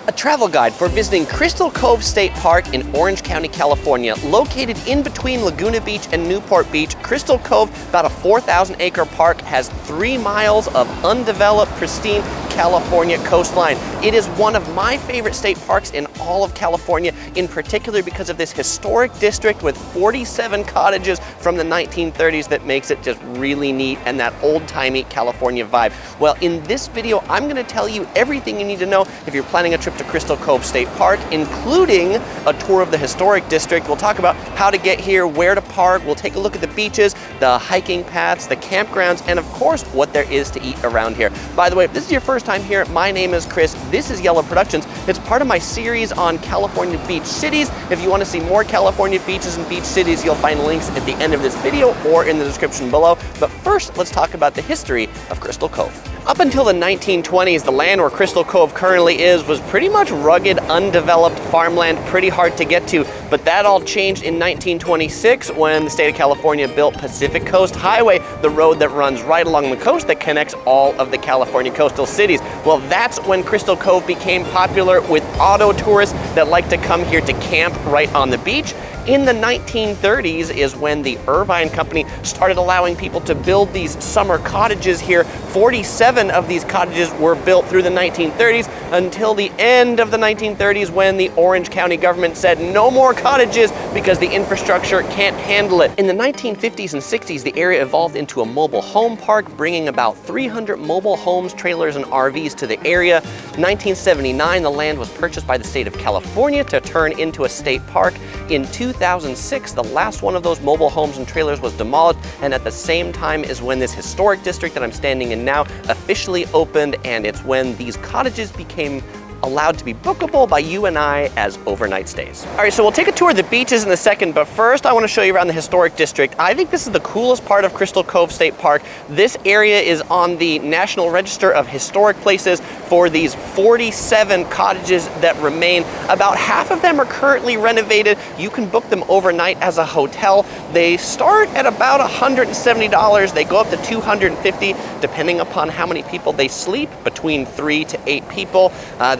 a travel guide for visiting Crystal Cove State Park in Orange County, California. Located in between Laguna Beach and Newport Beach, Crystal Cove, about a 4,000-acre park, has 3 miles of undeveloped, pristine California coastline. It is one of my favorite state parks in all of California, in particular because of this historic district with 47 cottages from the 1930s that makes it just really neat and that old-timey California vibe. Well, in this video, I'm going to tell you everything you need to know if you're planning a trip to Crystal Cove State Park, including a tour of the historic district. We'll talk about how to get here, where to park, we'll take a look at the beaches, the hiking paths, the campgrounds, and of course, what there is to eat around here. By the way, if this is your first time here, my name is Chris. This is Yellow Productions. It's part of my series on California beach cities. If you want to see more California beaches and beach cities, you'll find links at the end of this video or in the description below. But first, let's talk about the history of Crystal Cove. Up until the 1920s, the land where Crystal Cove currently is was pretty much rugged, undeveloped farmland, pretty hard to get to. But that all changed in 1926 when the state of California built Pacific Coast Highway, the road that runs right along the coast that connects all of the California coastal cities. Well, that's when Crystal Cove became popular with auto tourists that like to come here to camp right on the beach. In the 1930s is when the Irvine Company started allowing people to build these summer cottages here. 47 of these cottages were built through the 1930s until the end of the 1930s when the Orange County government said no more cottages because the infrastructure can't handle it. In the 1950s and 60s, the area evolved into a mobile home park, bringing about 300 mobile homes, trailers, and RVs to the area. 1979, the land was purchased by the state of California to turn into a state park. In 2006, the last one of those mobile homes and trailers was demolished, and at the same time is when this historic district that I'm standing in now officially opened, and it's when these cottages became allowed to be bookable by you and I as overnight stays. All right, so we'll take a tour of the beaches in a second, but first I want to show you around the historic district. I think this is the coolest part of Crystal Cove State Park. This area is on the National Register of Historic Places for these 47 cottages that remain. About half of them are currently renovated. You can book them overnight as a hotel. They start at about $170. They go up to $250 depending upon how many people they sleep, between 3 to 8 people.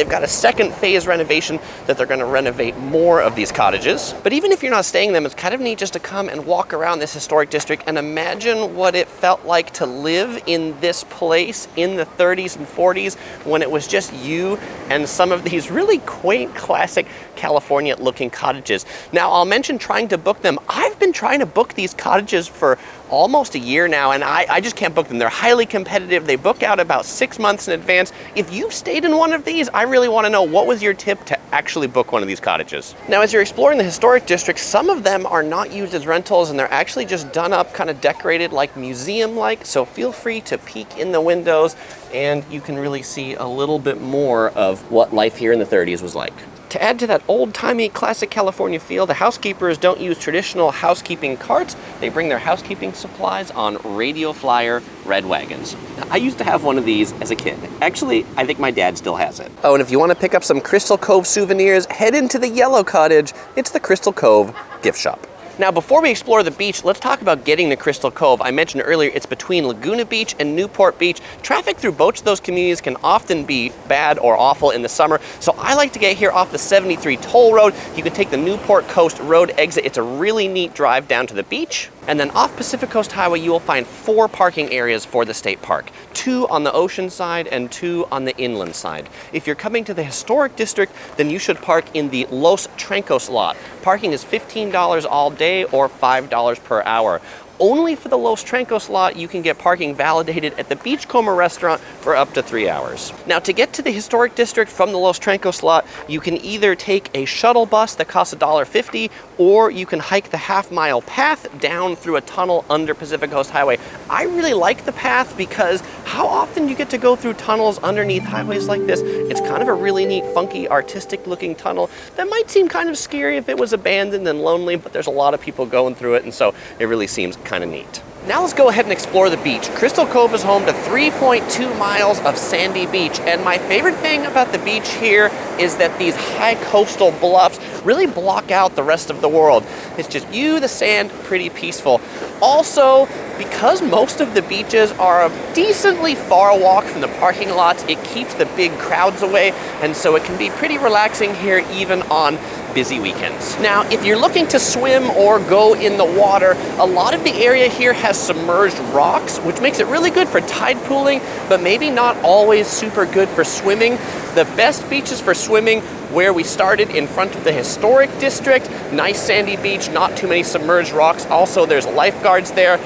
They've got a second phase renovation that they're going to renovate more of these cottages. But even if you're not staying in them, it's kind of neat just to come and walk around this historic district and imagine what it felt like to live in this place in the 30s and 40s when it was just you and some of these really quaint, classic California looking cottages. Now, I'll mention trying to book them. I've been trying to book these cottages for almost a year now, and I just can't book them. They're highly competitive. They book out about 6 months in advance. If you've stayed in one of these, I really want to know, what was your tip to actually book one of these cottages? Now, as you're exploring the historic district, some of them are not used as rentals, and they're actually just done up, kind of decorated like museum-like, so feel free to peek in the windows, and you can really see a little bit more of what life here in the 30s was like. To add to that old-timey classic California feel, the housekeepers don't use traditional housekeeping carts. They bring their housekeeping supplies on Radio Flyer red wagons. Now, I used to have one of these as a kid. Actually, I think my dad still has it. Oh, and if you want to pick up some Crystal Cove souvenirs, head into the Yellow Cottage. It's the Crystal Cove gift shop. Now, before we explore the beach, let's talk about getting to Crystal Cove. I mentioned earlier, it's between Laguna Beach and Newport Beach. Traffic through both of those communities can often be bad or awful in the summer, so I like to get here off the 73 toll road. You can take the Newport Coast Road exit. It's a really neat drive down to the beach. And then off Pacific Coast Highway, you will find 4 parking areas for the state park. 2 on the ocean side and 2 on the inland side. If you're coming to the historic district, then you should park in the Los Trancos lot. Parking is $15 all day or $5 per hour. Only for the Los Trancos lot, you can get parking validated at the Beachcomber restaurant for up to 3 hours. Now, to get to the historic district from the Los Trancos lot, you can either take a shuttle bus that costs $1.50, or you can hike the half-mile path down through a tunnel under Pacific Coast Highway. I really like the path because how often do you get to go through tunnels underneath highways like this? It's kind of a really neat, funky, artistic-looking tunnel that might seem kind of scary if it was abandoned and lonely, but there's a lot of people going through it, and so it really seems kind of neat. Now let's go ahead and explore the beach. Crystal Cove is home to 3.2 miles of sandy beach, and my favorite thing about the beach here is that these high coastal bluffs really block out the rest of the world. It's just you, the sand, pretty peaceful. Also, Because most of the beaches are a decently far walk from the parking lots, it keeps the big crowds away, and so it can be pretty relaxing here even on busy weekends. Now, if you're looking to swim or go in the water, a lot of the area here has submerged rocks, which makes it really good for tide pooling, but maybe not always super good for swimming. The best beaches for swimming, where we started in front of the historic district, nice sandy beach, not too many submerged rocks. Also, there's lifeguards there.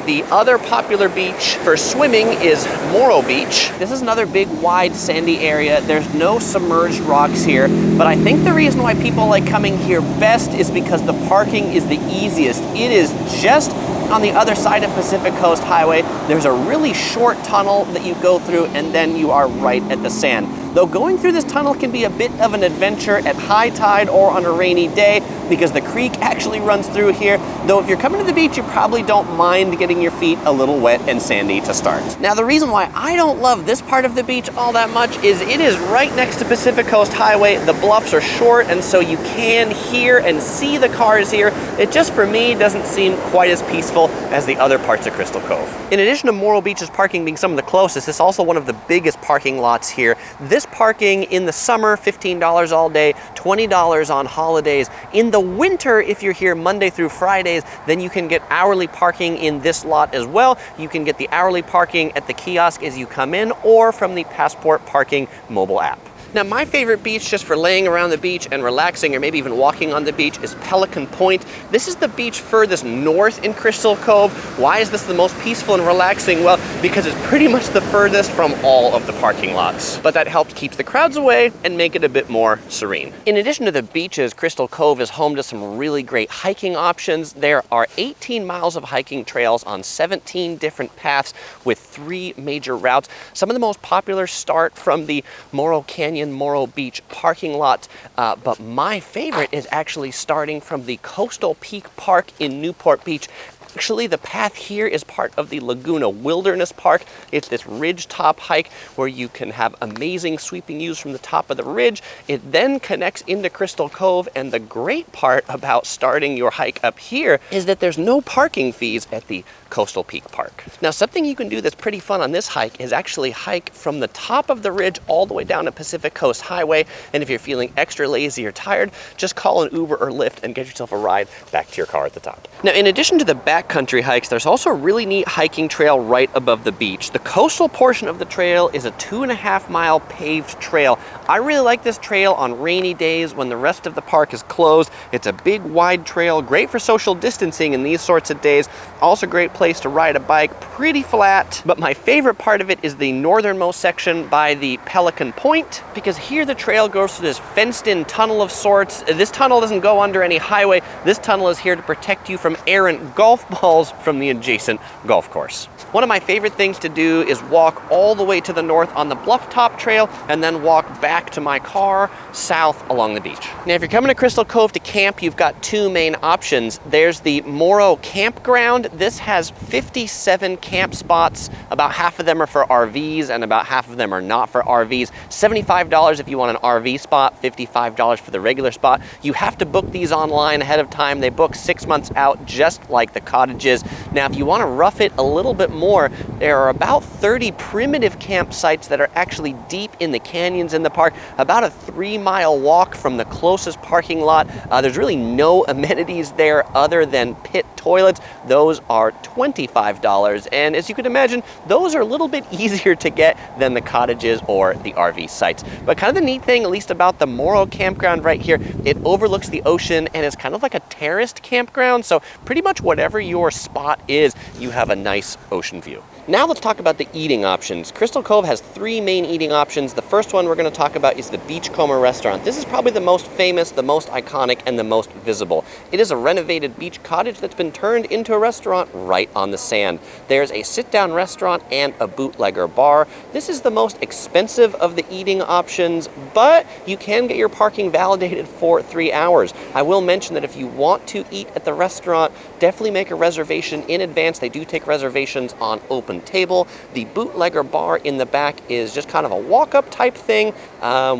The other popular beach for swimming is Morro Beach. This is another big, wide, sandy area. There's no submerged rocks here, but I think the reason why people like coming here best is because the parking is the easiest. It is just on the other side of Pacific Coast Highway. There's a really short tunnel that you go through, and then you are right at the sand. Though going through this tunnel can be a bit of an adventure at high tide or on a rainy day, because the creek actually runs through here. Though if you're coming to the beach, you probably don't mind getting your feet a little wet and sandy to start. Now, the reason why I don't love this part of the beach all that much is it is right next to Pacific Coast Highway. The bluffs are short, and so you can hear and see the cars here. It just, for me, doesn't seem quite as peaceful as the other parts of Crystal Cove. In addition to Morro Beach's parking being some of the closest, it's also one of the biggest parking lots here. This parking in the summer, $15 all day, $20 on holidays. In the winter, if you're here Monday through Fridays, then you can get hourly parking in this lot as well. You can get the hourly parking at the kiosk as you come in, or from the Passport Parking mobile app. Now, my favorite beach just for laying around the beach and relaxing, or maybe even walking on the beach, is Pelican Point. This is the beach furthest north in Crystal Cove. Why is this the most peaceful and relaxing? Well, because it's pretty much the furthest from all of the parking lots. But that helps keep the crowds away and make it a bit more serene. In addition to the beaches, Crystal Cove is home to some really great hiking options. There are 18 miles of hiking trails on 17 different paths with 3 major routes. Some of the most popular start from the Morro Canyon Morro Beach parking lot, but my favorite is actually starting from the Coastal Peak Park in Newport Beach. Actually, the path here is part of the Laguna Wilderness Park. It's this ridge top hike where you can have amazing sweeping views from the top of the ridge. It then connects into Crystal Cove, and the great part about starting your hike up here is that there's no parking fees at the Coastal Peak Park. Now, something you can do that's pretty fun on this hike is actually hike from the top of the ridge all the way down to Pacific Coast Highway, and if you're feeling extra lazy or tired, just call an Uber or Lyft and get yourself a ride back to your car at the top. Now, in addition to the backcountry hikes, there's also a really neat hiking trail right above the beach. The coastal portion of the trail is a 2.5-mile paved trail. I really like this trail on rainy days when the rest of the park is closed. It's a big, wide trail, great for social distancing in these sorts of days. Also great place to ride a bike, pretty flat. But my favorite part of it is the northernmost section by the Pelican Point, because here the trail goes through this fenced-in tunnel of sorts. This tunnel doesn't go under any highway. This tunnel is here to protect you from errant golf balls from the adjacent golf course. One of my favorite things to do is walk all the way to the north on the Bluff Top Trail and then walk back to my car south along the beach. Now, if you're coming to Crystal Cove to camp, you've got 2 main options. There's the Morro Campground. This has 57 camp spots. About half of them are for RVs and about half of them are not for RVs. $75 if you want an RV spot, $55 for the regular spot. You have to book these online ahead of time. They book 6 months out, just like the cottages. Now, if you want to rough it a little bit more, there are about 30 primitive campsites that are actually deep in the canyons in the park, about a 3-mile walk from the closest parking lot. There's really no amenities there other than pit toilets. Those are $25, and as you can imagine, those are a little bit easier to get than the cottages or the RV sites. But kind of the neat thing, at least about the Morro Campground right here, it overlooks the ocean and is kind of like a terraced campground, so pretty much whatever your spot is, you have a nice ocean view. Now let's talk about the eating options. Crystal Cove has 3 main eating options. The first one we're going to talk about is the Beachcomber Restaurant. This is probably the most famous, the most iconic, and the most visible. It is a renovated beach cottage that's been turned into a restaurant right on the sand. There's a sit-down restaurant and a bootlegger bar. This is the most expensive of the eating options, but you can get your parking validated for 3 hours. I will mention that if you want to eat at the restaurant, definitely make a reservation in advance. They do take reservations on open one table. The bootlegger bar in the back is just kind of a walk-up type thing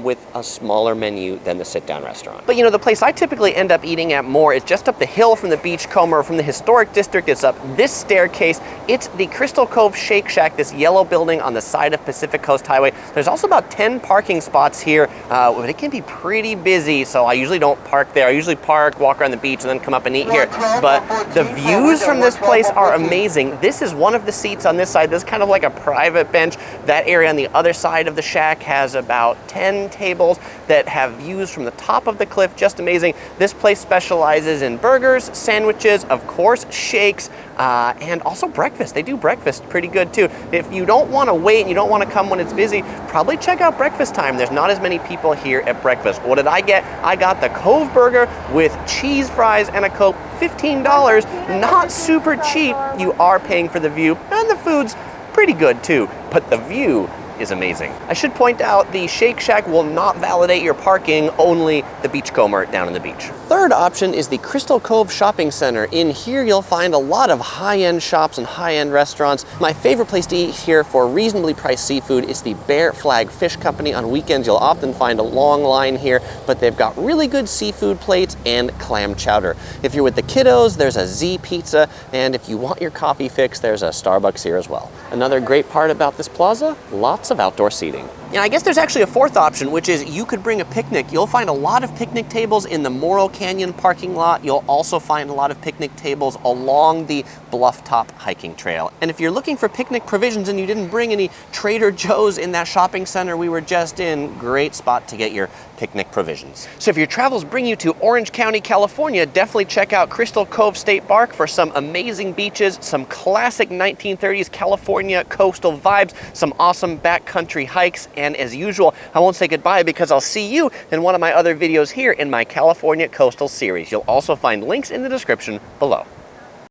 with a smaller menu than the sit-down restaurant. But you know, the place I typically end up eating at more is just up the hill from the Beachcomber, from the historic district. It's up this staircase. It's the Crystal Cove Shake Shack, this yellow building on the side of Pacific Coast Highway. There's also about 10 parking spots here, but it can be pretty busy, so I usually don't park there. I usually park, walk around the beach, and then come up and eat here. But the views from this place are amazing. This is one of the seats on this side. This is kind of like a private bench. That area on the other side of the shack has about 10 tables that have views from the top of the cliff. Just amazing. This place specializes in burgers, sandwiches, of course, shakes, and also breakfast. They do breakfast pretty good too. If you don't want to wait and you don't want to come when it's busy, probably check out breakfast time. There's not as many people here at breakfast. What did I get? I got the Cove Burger with cheese fries and a Coke, $15. Not super cheap. You are paying for the view, and the food's pretty good too, but the view is amazing. I should point out the Shake Shack will not validate your parking, only the Beachcomber down on the beach. Third option is the Crystal Cove Shopping Center. In here you'll find a lot of high-end shops and high-end restaurants. My favorite place to eat here for reasonably priced seafood is the Bear Flag Fish Company. On weekends you'll often find a long line here, but they've got really good seafood plates and clam chowder. If you're with the kiddos, there's a Z Pizza, and if you want your coffee fix, there's a Starbucks here as well. Another great part about this plaza, lots of outdoor seating. And I guess there's actually a fourth option, which is you could bring a picnic. You'll find a lot of picnic tables in the Morro Canyon parking lot. You'll also find a lot of picnic tables along the Bluff Top hiking trail. And if you're looking for picnic provisions and you didn't bring any Trader Joe's in that shopping center we were just in, great spot to get your picnic provisions. So if your travels bring you to Orange County, California, definitely check out Crystal Cove State Park for some amazing beaches, some classic 1930s California coastal vibes, some awesome backcountry hikes, and as usual, I won't say goodbye because I'll see you in one of my other videos here in my California Coastal series. You'll also find links in the description below.